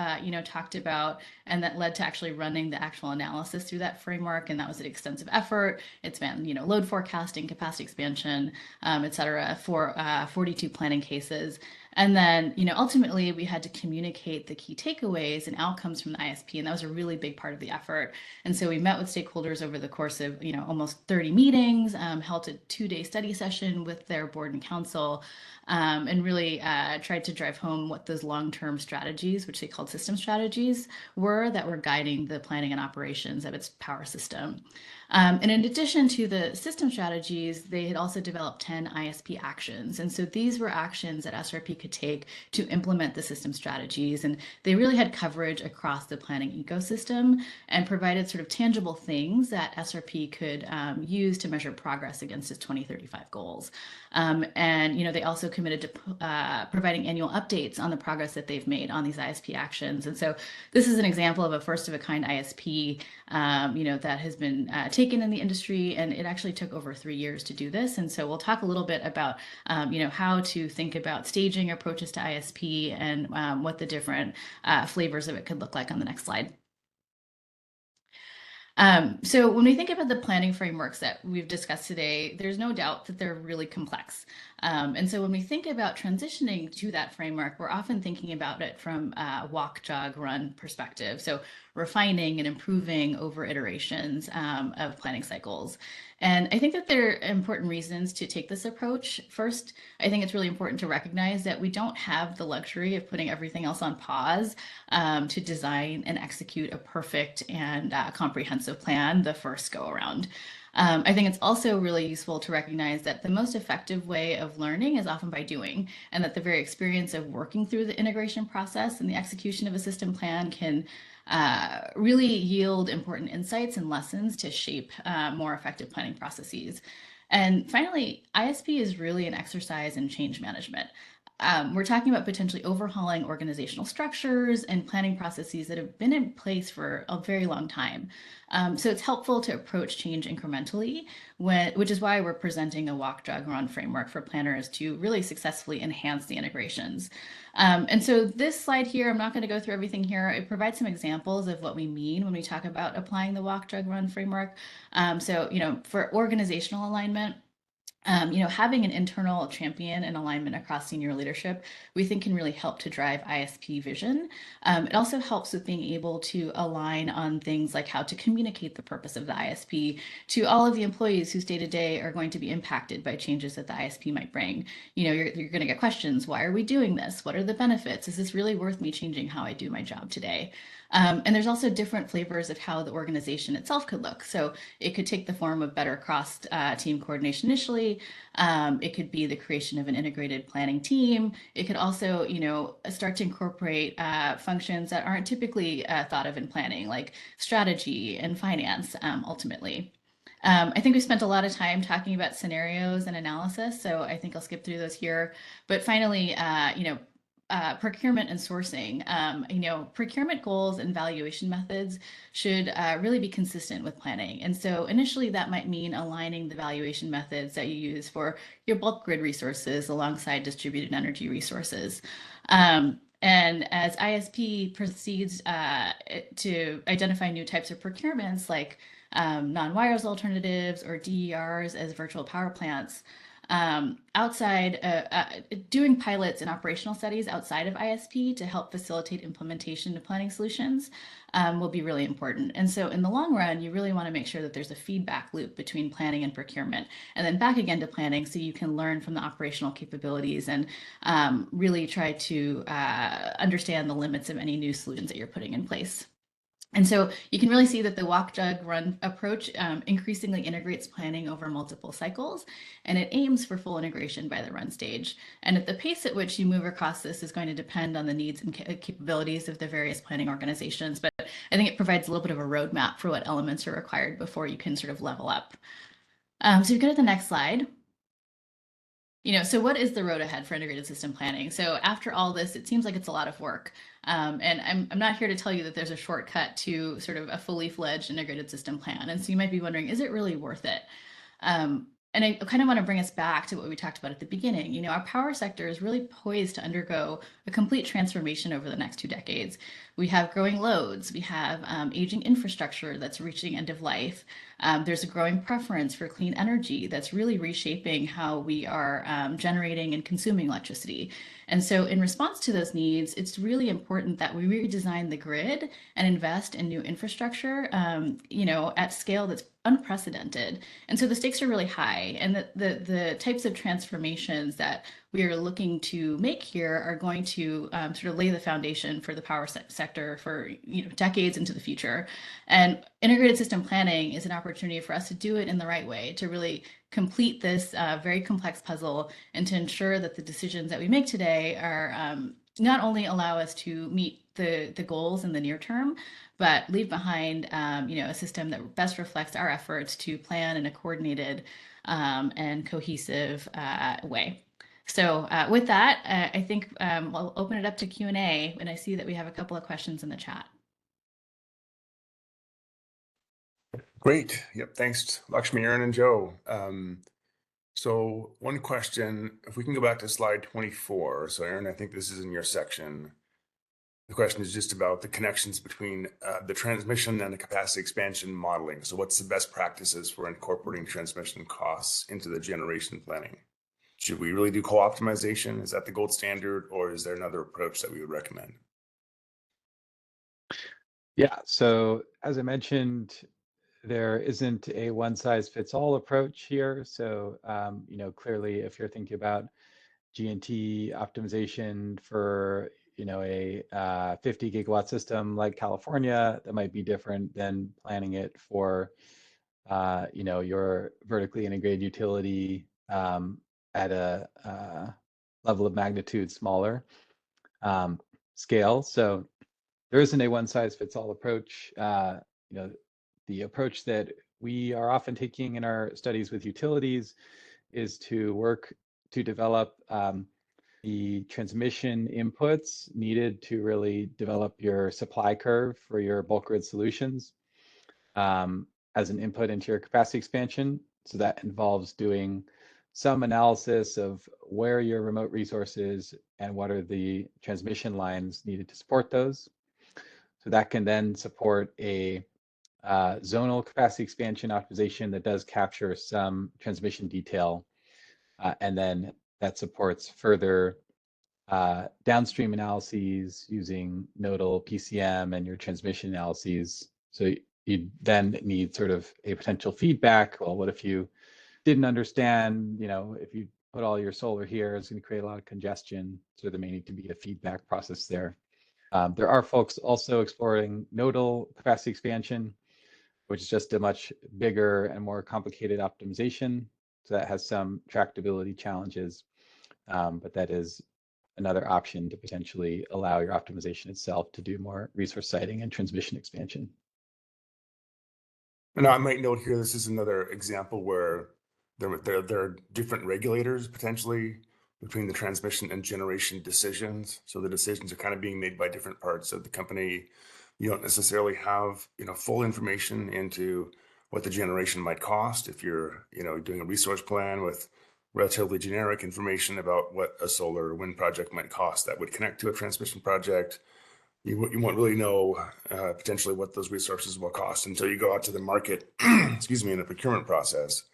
talked about, and that led to actually running the actual analysis through that framework. And that was an extensive effort. It's been, load forecasting, capacity expansion, et cetera, for 42 planning cases. And then, ultimately, we had to communicate the key takeaways and outcomes from the ISP, and that was a really big part of the effort. And so we met with stakeholders over the course of, almost 30 meetings, held a 2-day study session with their board and council, and really tried to drive home what those long-term strategies, which they called system strategies, were that were guiding the planning and operations of its power system. And in addition to the system strategies, they had also developed 10 ISP actions. And so these were actions that SRP could take to implement the system strategies. And they really had coverage across the planning ecosystem and provided sort of tangible things that SRP could use to measure progress against its 2035 goals. And they also committed to providing annual updates on the progress that they've made on these ISP actions. And so this is an example of a first-of-a-kind ISP, that has been taken in the industry, and it actually took over 3 years to do this. And so we'll talk a little bit about, how to think about staging approaches to ISP and what the different flavors of it could look like on the next slide. So when we think about the planning frameworks that we've discussed today, there's no doubt that they're really complex. And so when we think about transitioning to that framework, we're often thinking about it from a walk, jog, run perspective. So refining and improving over iterations of planning cycles. And I think that there are important reasons to take this approach. First, I think it's really important to recognize that we don't have the luxury of putting everything else on pause to design and execute a perfect and comprehensive plan the first go around. I think it's also really useful to recognize that the most effective way of learning is often by doing, and that the very experience of working through the integration process and the execution of a system plan can really yield important insights and lessons to shape more effective planning processes. And finally, ISP is really an exercise in change management. We're talking about potentially overhauling organizational structures and planning processes that have been in place for a very long time. So it's helpful to approach change incrementally, which is why we're presenting a walk, jog, run framework for planners to really successfully enhance the integrations. And so this slide here, I'm not going to go through everything here. It provides some examples of what we mean when we talk about applying the walk, jog, run framework. So, for organizational alignment, having an internal champion and alignment across senior leadership, we think can really help to drive ISP vision. It also helps with being able to align on things like how to communicate the purpose of the ISP to all of the employees whose day-to-day are going to be impacted by changes that the ISP might bring. You're going to get questions. Why are we doing this? What are the benefits? Is this really worth me changing how I do my job today? And there's also different flavors of how the organization itself could look. So it could take the form of better cross-team coordination initially. It could be the creation of an integrated planning team. It could also, start to incorporate functions that aren't typically thought of in planning, like strategy and finance, ultimately. I think we spent a lot of time talking about scenarios and analysis, so I think I'll skip through those here. But finally, procurement and sourcing. Procurement goals and valuation methods should really be consistent with planning. And so initially that might mean aligning the valuation methods that you use for your bulk grid resources alongside distributed energy resources. And as ISP proceeds to identify new types of procurements like non-wires alternatives or DERs as virtual power plants, doing pilots and operational studies outside of ISP to help facilitate implementation of planning solutions will be really important. And so in the long run, you really want to make sure that there's a feedback loop between planning and procurement, and then back again to planning so you can learn from the operational capabilities and really try to understand the limits of any new solutions that you're putting in place. And so you can really see that the walk, jog, run approach increasingly integrates planning over multiple cycles, and it aims for full integration by the run stage. And at the pace at which you move across this is going to depend on the needs and capabilities of the various planning organizations. But I think it provides a little bit of a roadmap for what elements are required before you can sort of level up. So you go to the next slide. So what is the road ahead for integrated system planning? So after all this, it seems like it's a lot of work. And I'm not here to tell you that there's a shortcut to sort of a fully fledged integrated system plan. And so you might be wondering, is it really worth it? And I kind of want to bring us back to what we talked about at the beginning. Our power sector is really poised to undergo a complete transformation over the next 2 decades. We have growing loads. We have aging infrastructure that's reaching end of life. There's a growing preference for clean energy that's really reshaping how we are generating and consuming electricity. And so in response to those needs, it's really important that we redesign the grid and invest in new infrastructure, at scale that's unprecedented. And so the stakes are really high, and the types of transformations that we are looking to make here are going to sort of lay the foundation for the power sector for decades into the future. And integrated system planning is an opportunity for us to do it in the right way, to really complete this very complex puzzle, and to ensure that the decisions that we make today are not only allow us to meet the goals in the near term, but leave behind a system that best reflects our efforts to plan in a coordinated and cohesive way. So with that, I think I'll open it up to Q&A, and I see that we have a couple of questions in the chat. Great. Yep. Thanks, Lakshmi, Aaron, and Joe. So one question, if we can go back to slide 24. So Aaron, I think this is in your section. The question is just about the connections between the transmission and the capacity expansion modeling. So what's the best practices for incorporating transmission costs into the generation planning? Should we really do co-optimization? Is that the gold standard, or is there another approach that we would recommend? Yeah, so as I mentioned, there isn't a one-size-fits-all approach here. So, clearly, if you're thinking about G&T optimization for, a 50 gigawatt system like California, that might be different than planning it for, your vertically integrated utility at a level of magnitude smaller scale. So there isn't a one-size-fits-all approach. The approach that we are often taking in our studies with utilities is to work to develop the transmission inputs needed to really develop your supply curve for your bulk grid solutions as an input into your capacity expansion. So that involves doing some analysis of where your remote resources and what are the transmission lines needed to support those. So that can then support a zonal capacity expansion optimization that does capture some transmission detail, and then that supports further downstream analyses using nodal PCM and your transmission analyses. So you then need sort of a potential feedback. Well, what if you didn't understand, if you put all your solar here, it's going to create a lot of congestion. So there may need to be a feedback process there. There are folks also exploring nodal capacity expansion, which is just a much bigger and more complicated optimization. So that has some tractability challenges, but that is another option to potentially allow your optimization itself to do more resource siting and transmission expansion. And I might note here, this is another example where there are different regulators potentially between the transmission and generation decisions. So the decisions are kind of being made by different parts of the company. You don't necessarily have, full information into what the generation might cost if you're, doing a resource plan with relatively generic information about what a solar or wind project might cost that would connect to a transmission project. You won't really know potentially what those resources will cost until you go out to the market, excuse me, in the procurement process.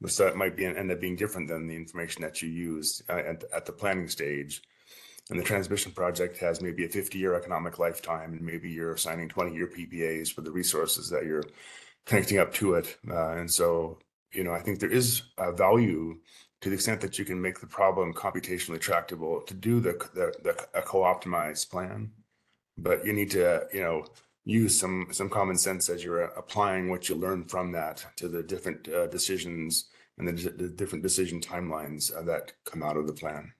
So that might end up being different than the information that you use at the planning stage. And the transmission project has maybe a 50-year economic lifetime, and maybe you're signing 20-year PPAs for the resources that you're connecting up to it. And so, I think there is value to the extent that you can make the problem computationally tractable to do a co-optimized plan. But you need to, use some common sense as you're applying what you learn from that to the different decisions and the different decision timelines that come out of the plan.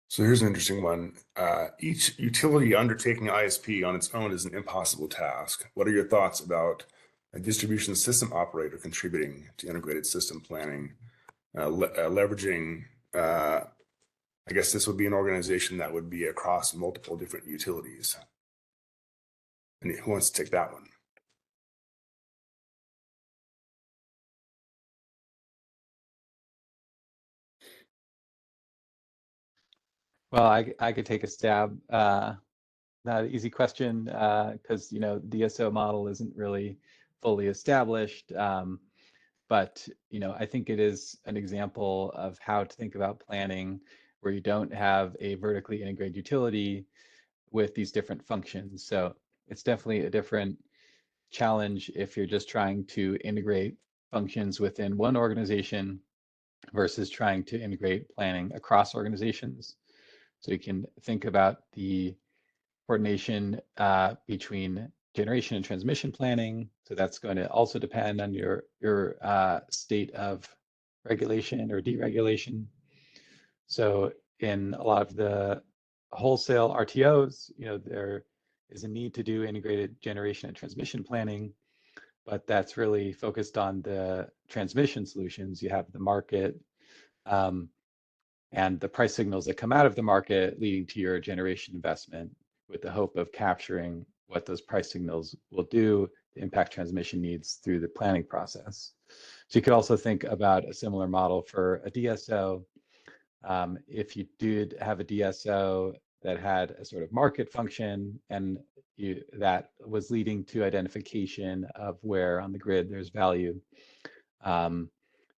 So here's an interesting one. Each utility undertaking ISP on its own is an impossible task. What are your thoughts about a distribution system operator contributing to integrated system planning, leveraging, I guess this would be an organization that would be across multiple different utilities. And who wants to take that one? Well, I could take a stab. Not an easy question because DSO model isn't really fully established. But I think it is an example of how to think about planning where you don't have a vertically integrated utility with these different functions. So it's definitely a different challenge if you're just trying to integrate functions within one organization versus trying to integrate planning across organizations. So you can think about the coordination between generation and transmission planning. So that's going to also depend on your state of regulation or deregulation. So in a lot of the wholesale RTOs, there is a need to do integrated generation and transmission planning, but that's really focused on the transmission solutions. You have the market and the price signals that come out of the market leading to your generation investment with the hope of capturing what those price signals will do to impact transmission needs through the planning process. So you could also think about a similar model for a DSO. If you did have a DSO that had a sort of market function and that was leading to identification of where on the grid there's value, then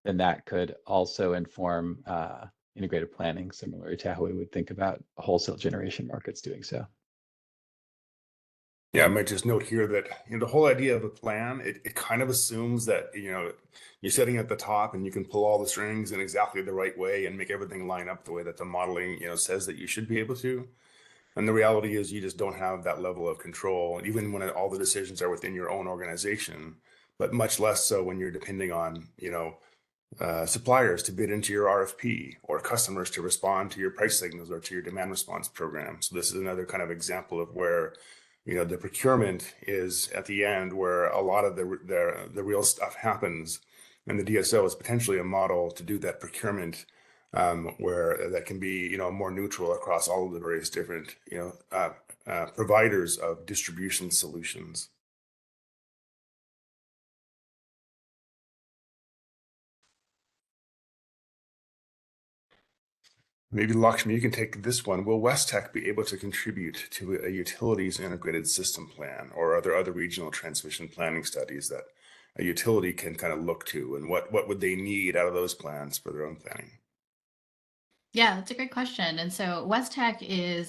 that could also inform integrated planning, similar to how we would think about wholesale generation markets doing so. Yeah, I might just note here that the whole idea of a plan, it kind of assumes that you're sitting at the top and you can pull all the strings in exactly the right way and make everything line up the way that the modeling says that you should be able to. And the reality is you just don't have that level of control, even when all the decisions are within your own organization, but much less so when you're depending on suppliers to bid into your RFP or customers to respond to your price signals or to your demand response program. So this is another kind of example of where the procurement is at the end where a lot of the real stuff happens, and the DSO is potentially a model to do that procurement where that can be more neutral across all of the various different providers of distribution solutions. Maybe Lakshmi, you can take this one. Will West Tech be able to contribute to a utilities integrated system plan, or are there other regional transmission planning studies that a utility can kind of look to, and what would they need out of those plans for their own planning? Yeah, that's a great question. And so West Tech is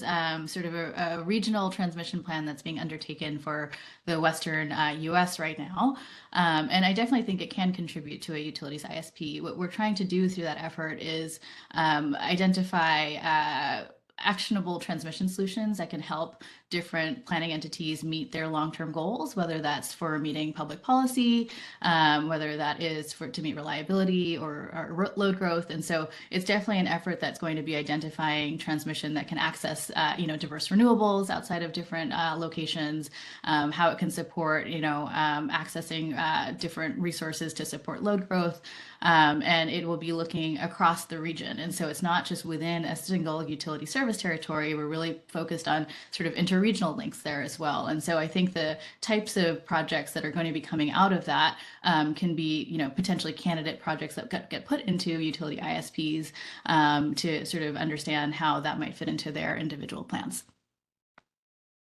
sort of a regional transmission plan that's being undertaken for the Western US right now. And I definitely think it can contribute to a utilities ISP. What we're trying to do through that effort is identify actionable transmission solutions that can help different planning entities meet their long-term goals, whether that's for meeting public policy, whether that is to meet reliability or load growth. And so it's definitely an effort that's going to be identifying transmission that can access, diverse renewables outside of different locations, how it can support, accessing different resources to support load growth. And it will be looking across the region. And so it's not just within a single utility service territory. We're really focused on sort of interregional links there as well. And so I think the types of projects that are going to be coming out of that can be, potentially candidate projects that get put into utility ISPs to sort of understand how that might fit into their individual plans.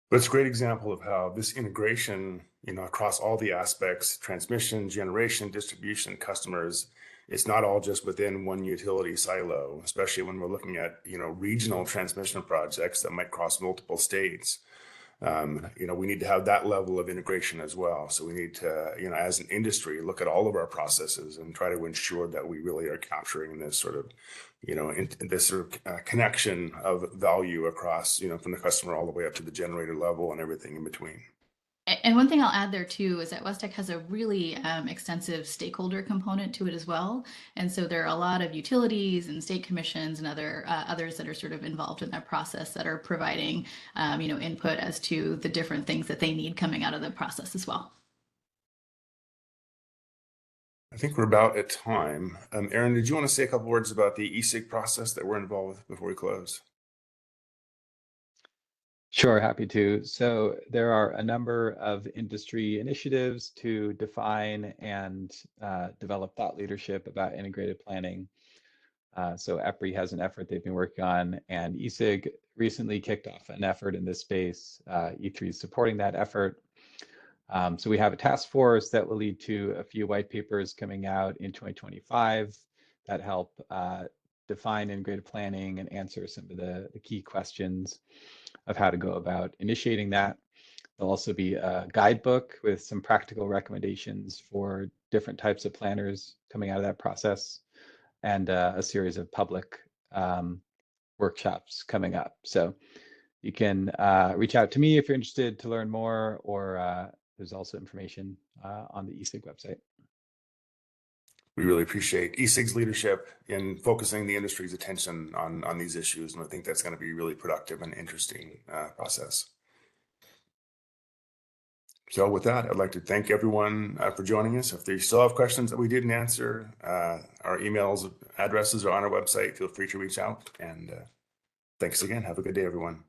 But it's a great example of how this integration, across all the aspects, transmission, generation, distribution, customers, it's not all just within one utility silo, especially when we're looking at, regional transmission projects that might cross multiple states. We need to have that level of integration as well. So we need to, as an industry, look at all of our processes and try to ensure that we really are capturing this sort of, this sort of connection of value across, from the customer all the way up to the generator level and everything in between. And one thing I'll add there too is that Westech has a really extensive stakeholder component to it as well. And so there are a lot of utilities and state commissions and others that are sort of involved in that process that are providing input as to the different things that they need coming out of the process as well. I think we're about at time. Aaron, did you want to say a couple words about the ESIG process that we're involved with before we close? Sure, happy to. So there are a number of industry initiatives to define and develop thought leadership about integrated planning. So EPRI has an effort they've been working on, and ESIG recently kicked off an effort in this space. E3 is supporting that effort. So we have a task force that will lead to a few white papers coming out in 2025 that help define integrated planning and answer some of the key questions of how to go about initiating that. There'll also be a guidebook with some practical recommendations for different types of planners coming out of that process, and a series of public workshops coming up. So you can reach out to me if you're interested to learn more, or there's also information on the ESIG website. We really appreciate ESIG's leadership in focusing the industry's attention on these issues, and I think that's going to be really productive and interesting process. So with that, I'd like to thank everyone for joining us. If they still have questions that we didn't answer, our emails addresses are on our website. Feel free to reach out, and thanks again. Have a good day, everyone.